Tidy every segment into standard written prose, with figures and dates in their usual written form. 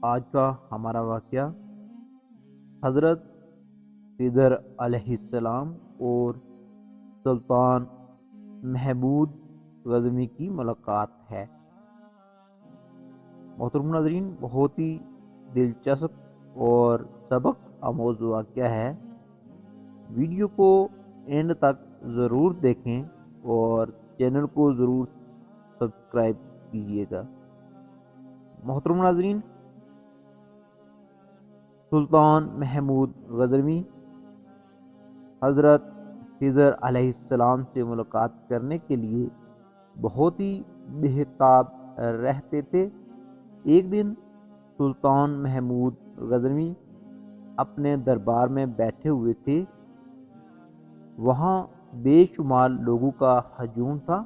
آج کا ہمارا واقعہ حضرت خضر علیہ السلام اور سلطان محمود غزنوی کی ملاقات ہے۔ محترم ناظرین، بہت ہی دلچسپ اور سبق آموز واقعہ ہے۔ ویڈیو کو اینڈ تک ضرور دیکھیں اور چینل کو ضرور سبسکرائب کیجیے گا۔ محترم ناظرین، سلطان محمود غزنوی حضرت خضر علیہ السلام سے ملاقات کرنے کے لیے بہت ہی بےتاب رہتے تھے۔ ایک دن سلطان محمود غزنوی اپنے دربار میں بیٹھے ہوئے تھے۔ وہاں بے شمار لوگوں کا ہجوم تھا۔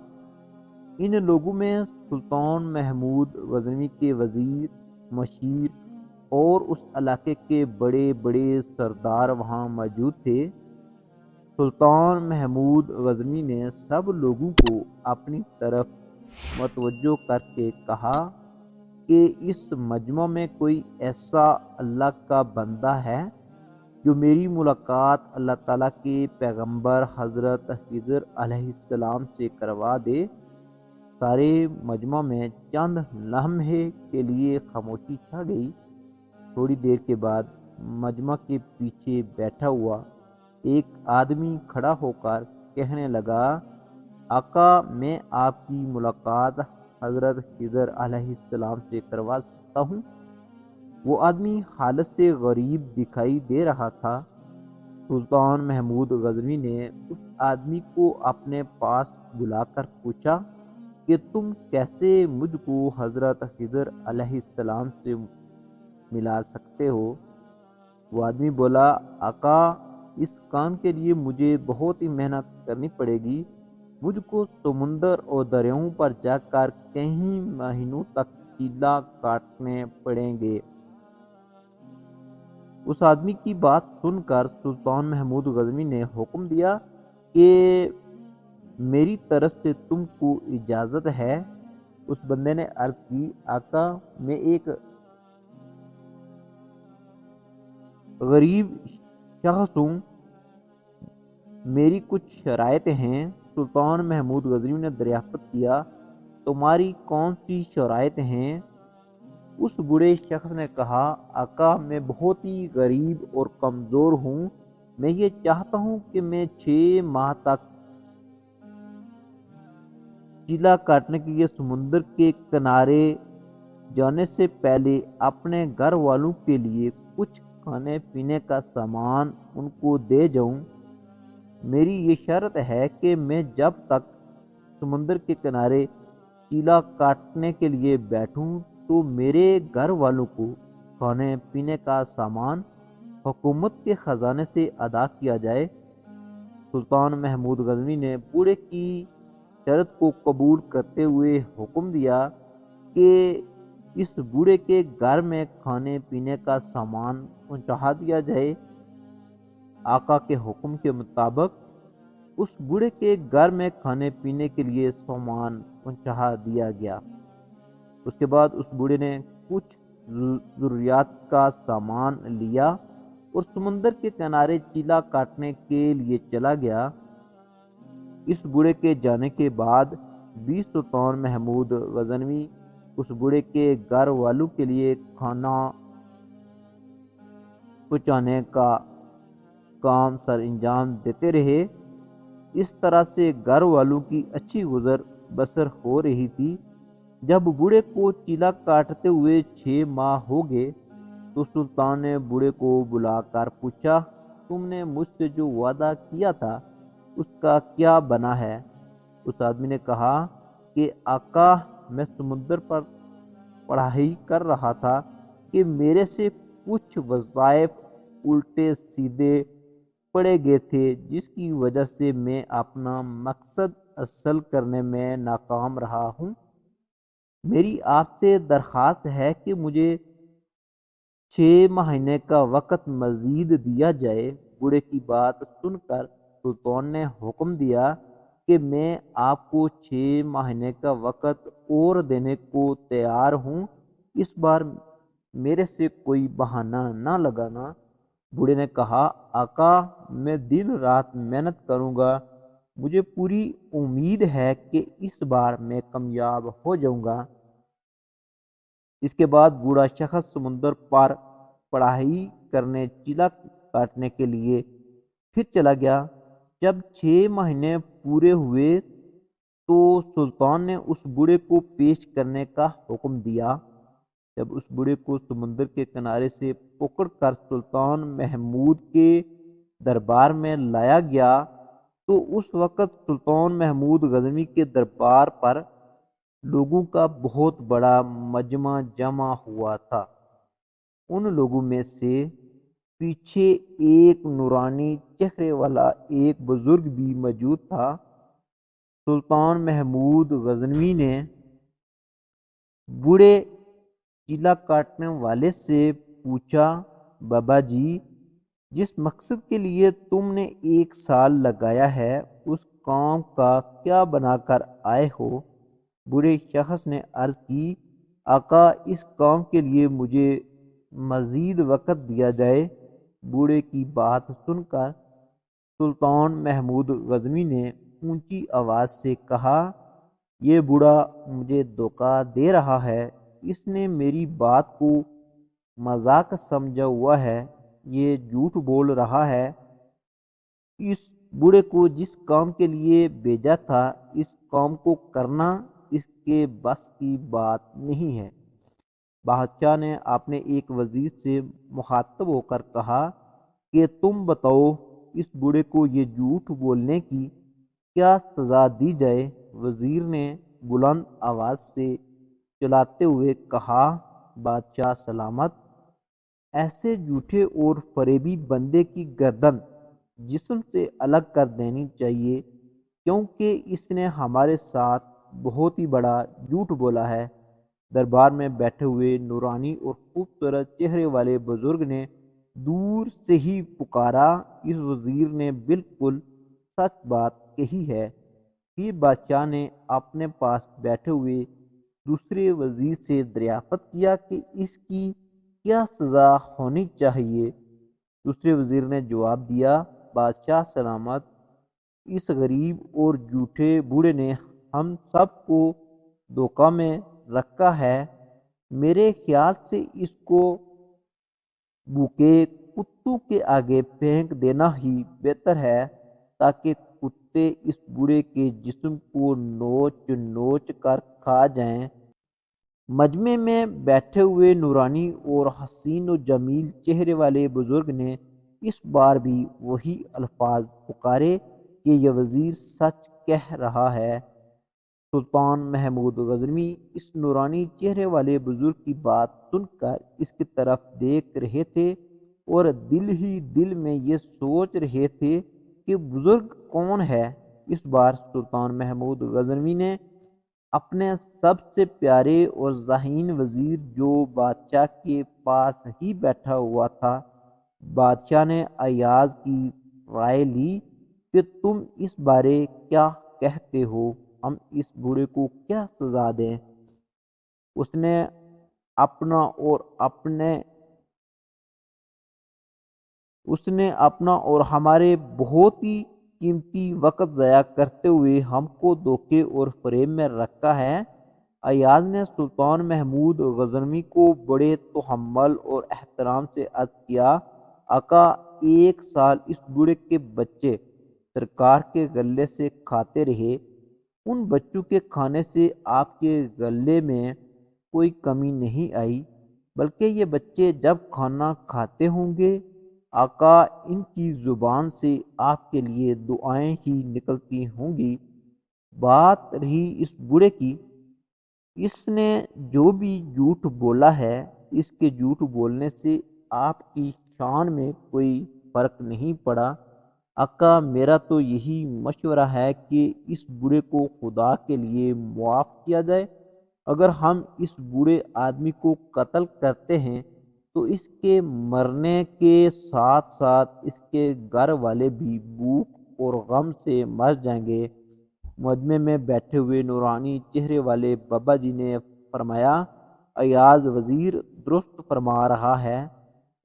ان لوگوں میں سلطان محمود غزنوی کے وزیر، مشیر اور اس علاقے کے بڑے بڑے سردار وہاں موجود تھے۔ سلطان محمود غزنوی نے سب لوگوں کو اپنی طرف متوجہ کر کے کہا کہ اس مجمع میں کوئی ایسا اللہ کا بندہ ہے جو میری ملاقات اللہ تعالیٰ کے پیغمبر حضرت خضر علیہ السلام سے کروا دے۔ سارے مجمع میں چند لمحے کے لیے خاموشی چھا گئی۔ تھوڑی دیر کے بعد مجمع کے پیچھے بیٹھا ہوا ایک آدمی کھڑا ہو کر کہنے لگا، آقا، میں آپ کی ملاقات حضرت خضر علیہ السلام سے کروا سکتا ہوں؟ وہ آدمی حالت سے غریب دکھائی دے رہا تھا۔ سلطان محمود غزنوی نے اس آدمی کو اپنے پاس بلا کر پوچھا کہ تم کیسے مجھ کو حضرت خضر علیہ السلام سے ملا سکتے ہو؟ وہ آدمی بولا، آقا، اس کام کے لیے مجھے بہت ہی محنت کرنی پڑے گی۔ مجھ کو سمندر اور دریاؤں پر جا کر کئی مہینوں تک چیلا کاٹنے پڑیں گے۔ اس آدمی کی بات سن کر سلطان محمود غزنوی نے حکم دیا کہ میری طرف سے تم کو اجازت ہے۔ اس بندے نے عرض کی، آقا، میں ایک غریب شخص ہوں، میری کچھ شرائط ہیں۔ سلطان محمود غزنوی نے دریافت کیا، تمہاری کون سی شرائط ہیں؟ اس بوڑھے شخص نے کہا، آقا، میں بہت ہی غریب اور کمزور ہوں۔ میں یہ چاہتا ہوں کہ میں 6 ماہ تک چیلا کاٹنے کے لیے سمندر کے کنارے جانے سے پہلے اپنے گھر والوں کے لیے کچھ کھانے پینے کا سامان ان کو دے جاؤں۔ میری یہ شرط ہے کہ میں جب تک سمندر کے کنارے چیلا کاٹنے کے لیے بیٹھوں تو میرے گھر والوں کو کھانے پینے کا سامان حکومت کے خزانے سے ادا کیا جائے۔ سلطان محمود غزنوی نے بوڑھے کی شرط کو قبول کرتے ہوئے حکم دیا کہ اس بوڑھے کے گھر میں کھانے پینے کا سامان پہنچا دیا جائے۔ آقا کے حکم کے مطابق اس بوڑھے کے گھر میں کھانے پینے کے لیے سامان پہنچا دیا گیا۔ اس کے بعد اس بوڑھے نے کچھ ضروریات کا سامان لیا اور سمندر کے کنارے چیلا کاٹنے کے لیے چلا گیا۔ اس بوڑھے کے جانے کے بعد بھی سلطان محمود غزنوی اس بوڑھے کے گھر والوں کے لیے کھانا پہنچانے کا کام سر انجام دیتے رہے۔ اس طرح سے گھر والوں کی اچھی گزر بسر ہو رہی تھی۔ جب بوڑھے کو چیلا کاٹتے ہوئے 6 ماہ ہو گئے تو سلطان نے بوڑھے کو بلا کر پوچھا، تم نے مجھ سے جو وعدہ کیا تھا اس کا کیا بنا ہے؟ اس آدمی نے کہا کہ آقا، میں سمندر پر پڑھائی کر رہا تھا کہ میرے سے کچھ وظائف الٹے سیدھے پڑے گئے تھے، جس کی وجہ سے میں اپنا مقصد حاصل کرنے میں ناکام رہا ہوں۔ میری آپ سے درخواست ہے کہ مجھے 6 مہینے کا وقت مزید دیا جائے۔ بوڑھے کی بات سن کر سلطان نے حکم دیا کہ میں آپ کو 6 مہینے کا وقت اور دینے کو تیار ہوں۔ اس بار میرے سے کوئی بہانہ نہ لگانا۔ بوڑھے نے کہا، آقا میں دن رات محنت کروں گا، مجھے پوری امید ہے کہ اس بار میں کامیاب ہو جاؤں گا۔ اس کے بعد بوڑھا شخص سمندر پار پڑھائی کرنے چیلا کاٹنے کے لیے پھر چلا گیا۔ جب 6 مہینے پورے ہوئے تو سلطان نے اس بوڑھے کو پیش کرنے کا حکم دیا۔ جب اس بوڑھے کو سمندر کے کنارے سے پکڑ کر سلطان محمود کے دربار میں لایا گیا تو اس وقت سلطان محمود غزنوی کے دربار پر لوگوں کا بہت بڑا مجمع جمع ہوا تھا۔ ان لوگوں میں سے پیچھے ایک نورانی چہرے والا ایک بزرگ بھی موجود تھا۔ سلطان محمود غزنوی نے بوڑھے چیلا کاٹنے والے سے پوچھا، بابا جی، جس مقصد کے لیے تم نے 1 سال لگایا ہے اس کام کا کیا بنا کر آئے ہو؟ بوڑھے شخص نے عرض کی، آقا اس کام کے لیے مجھے مزید وقت دیا جائے۔ بوڑھے کی بات سن کر سلطان محمود غزنوی نے اونچی آواز سے کہا، یہ بوڑھا مجھے دھوکہ دے رہا ہے، اس نے میری بات کو مذاق سمجھا ہوا ہے، یہ جھوٹ بول رہا ہے۔ اس بوڑھے کو جس کام کے لیے بھیجا تھا اس کام کو کرنا اس کے بس کی بات نہیں ہے۔ بادشاہ نے اپنے ایک وزیر سے مخاطب ہو کر کہا کہ تم بتاؤ اس بوڑھے کو یہ جھوٹ بولنے کی کیا سزا دی جائے؟ وزیر نے بلند آواز سے چلاتے ہوئے کہا، بادشاہ سلامت، ایسے جھوٹے اور فریبی بندے کی گردن جسم سے الگ کر دینی چاہیے، کیونکہ اس نے ہمارے ساتھ بہت ہی بڑا جھوٹ بولا ہے۔ دربار میں بیٹھے ہوئے نورانی اور خوبصورت چہرے والے بزرگ نے دور سے ہی پکارا، اس وزیر نے بالکل سچ بات کہی ہے۔ پھر بادشاہ نے اپنے پاس بیٹھے ہوئے دوسرے وزیر سے دریافت کیا کہ اس کی کیا سزا ہونی چاہیے؟ دوسرے وزیر نے جواب دیا، بادشاہ سلامت، اس غریب اور جھوٹے بوڑھے نے ہم سب کو دھوکہ میں رکھا ہے، میرے خیال سے اس کو بھوکے کتوں کے آگے پھینک دینا ہی بہتر ہے تاکہ کتے اس بوڑھے کے جسم کو نوچ نوچ کر کھا جائیں۔ مجمع میں بیٹھے ہوئے نورانی اور حسین و جمیل چہرے والے بزرگ نے اس بار بھی وہی الفاظ پکارے کہ یہ وزیر سچ کہہ رہا ہے۔ سلطان محمود غزنوی اس نورانی چہرے والے بزرگ کی بات سن کر اس کی طرف دیکھ رہے تھے اور دل ہی دل میں یہ سوچ رہے تھے کہ بزرگ کون ہے۔ اس بار سلطان محمود غزنوی نے اپنے سب سے پیارے اور ذہین وزیر جو بادشاہ کے پاس ہی بیٹھا ہوا تھا، بادشاہ نے ایاز کی رائے لی کہ تم اس بارے کیا کہتے ہو، ہم اس بوڑھے کو کیا سزا دیں؟ اس نے اپنا اور ہمارے بہت ہی قیمتی وقت ضائع کرتے ہوئے ہم کو دھوکے اور فریب میں رکھا ہے۔ ایاز نے سلطان محمود غزنوی کو بڑے تحمل اور احترام سے عرض کیا، آقا 1 سال اس بوڑھے کے بچے سرکار کے غلے سے کھاتے رہے، ان بچوں کے کھانے سے آپ کے غلے میں کوئی کمی نہیں آئی، بلکہ یہ بچے جب کھانا کھاتے ہوں گے آقا ان کی زبان سے آپ کے لیے دعائیں ہی نکلتی ہوں گی۔ بات رہی اس بوڑھے کی، اس نے جو بھی جھوٹ بولا ہے اس کے جھوٹ بولنے سے آپ کی شان میں کوئی فرق نہیں پڑا۔ آقا میرا تو یہی مشورہ ہے کہ اس بوڑھے کو خدا کے لیے معاف کیا جائے۔ اگر ہم اس بوڑھے آدمی کو قتل کرتے ہیں تو اس کے مرنے کے ساتھ ساتھ اس کے گھر والے بھی بھوک اور غم سے مر جائیں گے۔ مجمع میں بیٹھے ہوئے نورانی چہرے والے بابا جی نے فرمایا، ایاز وزیر درست فرما رہا ہے۔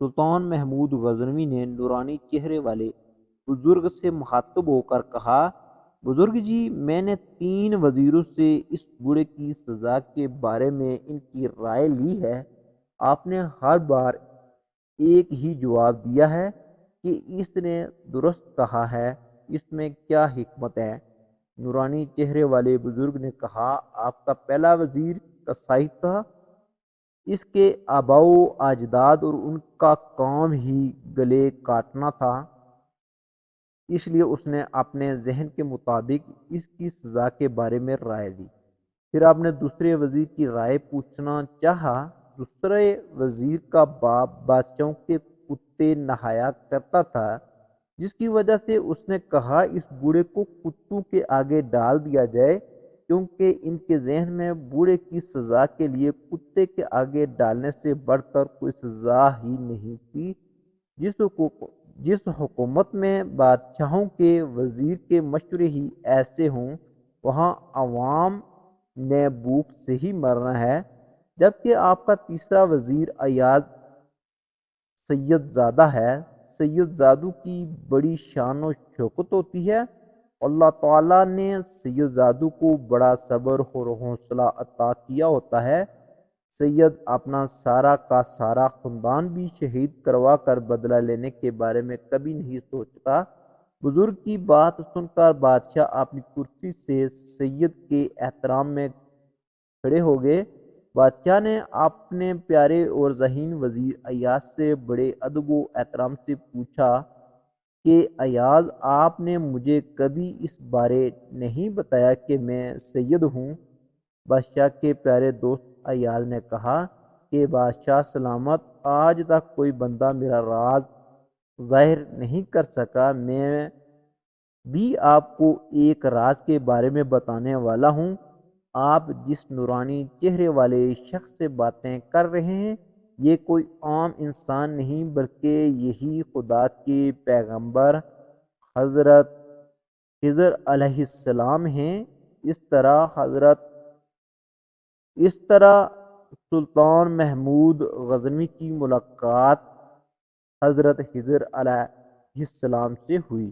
سلطان محمود غزنوی نے نورانی چہرے والے بزرگ سے مخاطب ہو کر کہا، بزرگ جی، میں نے 3 وزیروں سے اس بوڑھے کی سزا کے بارے میں ان کی رائے لی ہے۔ آپ نے ہر بار ایک ہی جواب دیا ہے کہ اس نے درست کہا ہے، اس میں کیا حکمت ہے؟ نورانی چہرے والے بزرگ نے کہا، آپ کا پہلا وزیر قصائی تھا، اس کے آباء و اجداد اور ان کا کام ہی گلے کاٹنا تھا، اس لیے اس نے اپنے ذہن کے مطابق اس کی سزا کے بارے میں رائے دی۔ پھر آپ نے دوسرے وزیر کی رائے پوچھنا چاہا۔ دوسرے وزیر کا باپ بادشاہوں کے کتے نہایا کرتا تھا، جس کی وجہ سے اس نے کہا اس بوڑھے کو کتوں کے آگے ڈال دیا جائے، کیونکہ ان کے ذہن میں بوڑھے کی سزا کے لیے کتے کے آگے ڈالنے سے بڑھ کر کوئی سزا ہی نہیں تھی۔ جس حکومت میں بادشاہوں کے وزیر کے مشورے ہی ایسے ہوں، وہاں عوام نے بھوک سے ہی مرنا ہے۔ جبکہ آپ کا تیسرا وزیر ایاز سید زادہ ہے۔ سید زادوں کی بڑی شان و شوکت ہوتی ہے۔ اللہ تعالیٰ نے سید زادوں کو بڑا صبر اور حوصلہ عطا کیا ہوتا ہے۔ سید اپنا سارا کا سارا خاندان بھی شہید کروا کر بدلہ لینے کے بارے میں کبھی نہیں سوچتا۔ بزرگ کی بات سن کر بادشاہ اپنی کرسی سے سید کے احترام میں کھڑے ہو گئے۔ بادشاہ نے اپنے پیارے اور ذہین وزیر ایاز سے بڑے ادب و احترام سے پوچھا کہ ایاز، آپ نے مجھے کبھی اس بارے نہیں بتایا کہ میں سید ہوں۔ بادشاہ کے پیارے دوست ایاز نے کہا کہ بادشاہ سلامت، آج تک کوئی بندہ میرا راز ظاہر نہیں کر سکا۔ میں بھی آپ کو ایک راز کے بارے میں بتانے والا ہوں۔ آپ جس نورانی چہرے والے شخص سے باتیں کر رہے ہیں، یہ کوئی عام انسان نہیں بلکہ یہی خدا کے پیغمبر حضرت خضر علیہ السلام ہیں۔ اس طرح سلطان محمود غزنوی کی ملاقات حضرت خضر علیہ السلام سے ہوئی۔